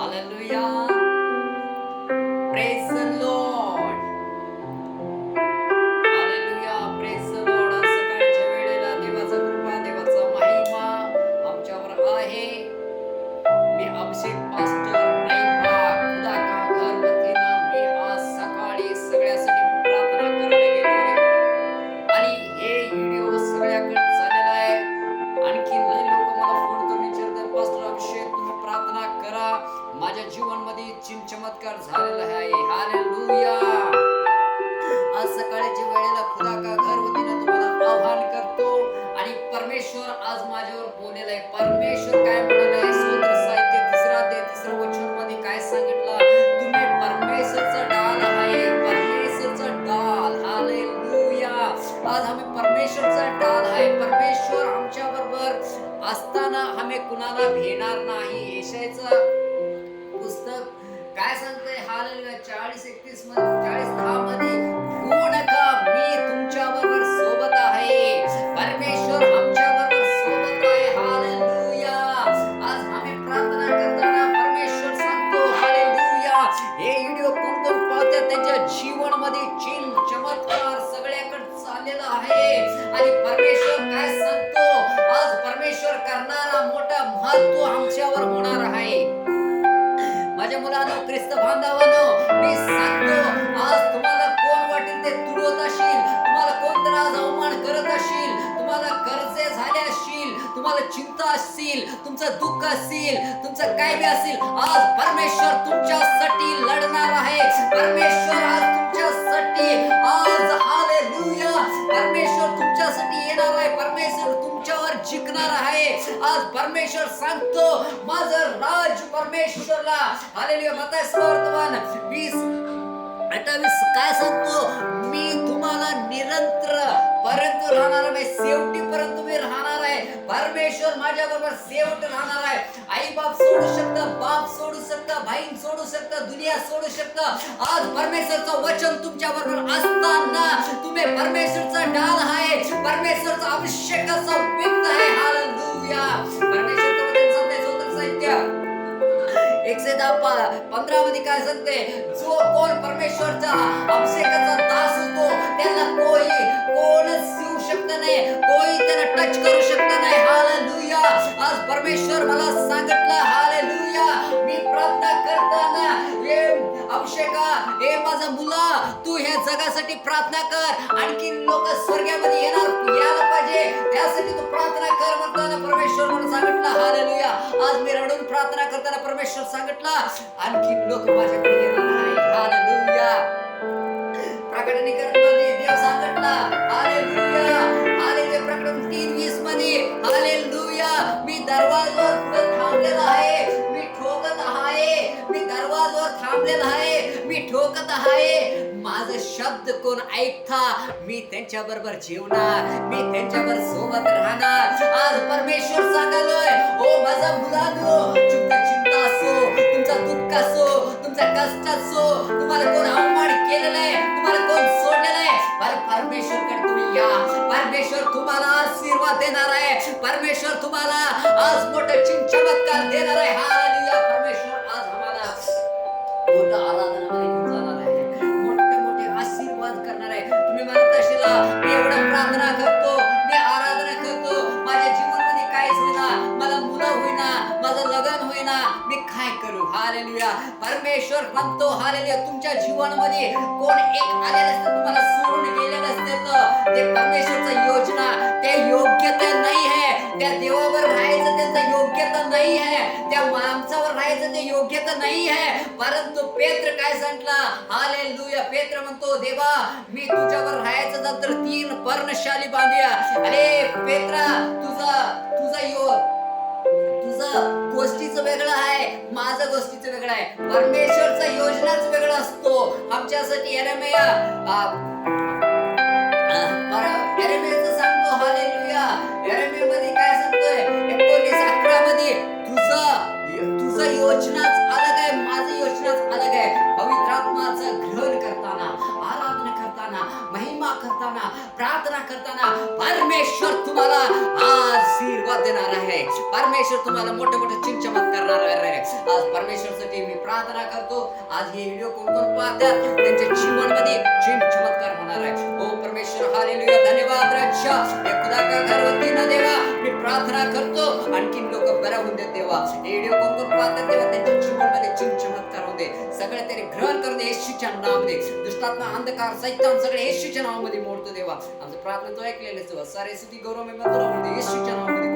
Hallelujah. Praise the Lord. Hallelujah. Praise the Lord. आज सकाळच्या वेळेला देवाचा कृपा, देवाचा महिमा आमच्यावर आहे. मी अभिषेक पास्टर राईबा खुदा का घर वतीनं मी आज सकाळी सगळ्यासाठी प्रार्थना करायला गेलोय आणि हे व्हिडिओ सगळ्याकडे झालेला आहे. आणखी लय लोक मला फोन करून विचारतात, पास्टर अभिषेक तुम्ही प्रार्थना करा, माझ्या जीवनामध्ये चमत्कार झालेला आहे. हालेलुया. आज सकाळच्या वेळेला खुदा का घर वतीनं तुम्हाला आवाहन करतो आणि परमेश्वर आज माझ्यावर बोललेला आहे. परमेश्वर काय म्हणाले, स्तोत्र साहित्य 3 अध्याय 3 वचन मध्ये काय सांगितलं, तुम्ही परमेश्वरचा डाल आहे, परमेश्वरचा डाल. हालेलुया. आज आम्ही परमेश्वरचा डाल आहे. परमेश्वर आमच्या बरोबर असताना आम्ही कुणाला भेटणार नाही. यशायाचं पुस्तक काय सांगतंय, हालेलुया 40:31 मध्ये 40:10 मध्ये, भिवू नका, मी तुमच्या बरोबर सोबत आहे. परमेश्वर आमच्या बरोबर सोबत आहे. हालेलुया. आज आम्ही प्रार्थना करताना परमेश्वर सांगतो, हालेलुया, हे व्हिडिओ कोण कोण पाहतात त्यांच्या जीवनामध्ये चमत्कार सगळ्याकडे चाललेला आहे. आणि परमेश्वर काय सांगतो, आज परमेश्वर करणारा मोठा महत्व आमच्यावर होणार आहे. माझ्या मुलांनो, ख्रिस्त बांधवांनो, मी सांगतो, आज तुम्हाला कोण वाटेल ते तुडवत असेल, तुम्हाला कोण तर आज अवमान करत असेल, तुम्हाला कर्जे झाले असतील, तुम्हाला चिंता असतील, तुमचं दुःख असेल, तुमचं काय बी असेल, आज परमेश्वर तुमच्यासाठी लढणार आहे. परमेश्वर आज तुमच्यासाठी, आज हालेलुया, परमेश्वर तुमच्यासाठी येणार आहे. परमेश्वर तुमच्यावर जिंकणार आहे. आज परमेश्वर सांगतो, माझं राज परमेश्वरला. हालेलुया. मत्ती सुवर्तमान 20:28 काय सांगतो, मी तुम्हाला निरंतर पर्यंत राहणार आहे, शेवटीपर्यंत मी राहणार आहे. परमेश्वर माझ्या बरोबर शेवट राहणार आहे. आई बाप सोडू शकतं, बाप सोडू शकतं, बहीण सोडू शकतं, दुनिया सोडू शकतं. आज परमेश्वरचं वचन तुमच्या बरोबर असताना तुम्ही परमेश्वरचा डाल आहे, परमेश्वरचा अभिषेकाचा व्यक्त आहे. हालेलुया. परमेश्वरचं वचन सांगते, स्तोत्र साहित्य 110:15 मध्ये काय सांगते, जो कोण परमेश्वरचा अभिषेकाचा दास होतो त्याला कोणच येऊ शकत नाही, कोणी त्याला टच करू शकत नाही. हालेलुया. आज परमेश्वर मला सांगितलं, हालेलुया, मी प्रार्थना करताना, हे अभिषेका, हे माझा मुला, तू ह्या जगासाठी प्रार्थना कर, आणखी लोक स्वर्गामध्ये यायला पाहिजे, त्यासाठी तू प्रार्थना कर म्हणताना परमेश्वर मला सांगितलं. हालेलुया. आज मी रडून प्रार्थना करताना परमेश्वर सांगितलं, आणखी लोक माझ्याकडे येणार आहे. हालेलुया. प्रकटीकरणामध्ये देव सांगितला, हालेलुया, हालेलुया. प्रकटन 3:20 मध्ये, हालेलुया, मी दरवाजावर थांबलेला आहे, मी ठोकत आहे, मी दरवाजावर थांबलेला आहे, मी ठोकत आहे. माझा शब्द कोण ऐकता, मी त्यांच्या बरोबर जेवणार, मी त्यांच्या बरोबर सोबत राहणार. आज परमेश्वर सांगालोय, ओ माझा मुलांनो, तुमचा चिंता असो, तुमचा दुःख असो, तुमचा कष्ट असो, तुम्हाला कोण अवमान केलेलं आहे, तुम्हाला कोण सोडलेलं आहे, परमेश्वरकडे तुम्ही या. परमेश्वर तुम्हाला आशीर्वाद देणार आहे. परमेश्वर तुम्हाला आज मोठा चमत्कार देणार आहे. हालेलुया. परमेश्वर आज आम्हाला मोठा आराधनामध्ये घेऊन जाणार आहे, मोठे आशीर्वाद करणार आहे. तुम्ही म्हणत असेल, मी एवढं प्रार्थना करतो, मी आराधना करतो, माझ्या जीवनामध्ये काहीच होईना, मला मुलं होईना, माझं लग्न होईना, मी काय करू? हालेलुया. परमेश्वर म्हणतो, हालेलुया, तुमच्या जीवनामध्ये कोण एक आलेलं असतं, तुम्हाला सोडून गेलेलं असतं, ते परमेश्वरचा योजना, ते योग्यता नाही आहे. त्या देवावर राहायचं त्यांचं योग्यता नाही आहे, त्या माणसावर राहायचं ते योग्यता नाही आहे. परंतु पेत्र काय सांगितलं, हालेलुया, पेत्र म्हणतो, देवा, मी तुझ्यावर राहायचं तर 3 पर्णशाली बांधूया. अरे पेत्रा, तुझं गोष्टीचं वेगळं आहे, माझं गोष्टीचं वेगळं आहे. परमेश्वरचा योजनाच वेगळं असतो. आमच्यासाठी यिर्मयाचं सांगतो, हालेलुया, यिर्मयामध्ये काय सांगतोय, 19:11 मध्ये, तुझं योजनाच अलग आहे, माझं योजनाच अलग आहे. पवित्र आत्माचं ग्रहण करताना, आराधना करताना करताना, महिमा करताना, प्रार्थना करताना परमेश्वर तुम्हाला आशीर्वाद देणार आहे. परमेश्वर तुम्हाला मोठे मोठे चिंचमत करणार आहे. आज परमेश्वरसाठी मी प्रार्थना करतो. आज हे व्हिडिओ कोण कोण पाहतात त्यांच्या जीवनामध्ये चमत्कार होणार आहे. ओ परमेश्वर, हालेलुया, धन्यवाद राजा. हे खुदा का घरवरती ना देवा, मी प्रार्थना करतो आणखीन लोक बरा होऊन देत देवा. हे व्हिडिओ कोण कोण पाहतात तेव्हा त्यांच्या जीवनामध्ये चमत्कार होऊन दे. सगळे तरी ग्रहण करून दे येशूच्या नावामध्ये. दुष्टात्मा, अंधकार, सैतान सगळे येशूच्या नावामध्ये मोडतो देवा. आमचं प्रार्थना तो ऐकलेलं देवा. सारे स्तुती गौरव मी येशूच्या नावामध्ये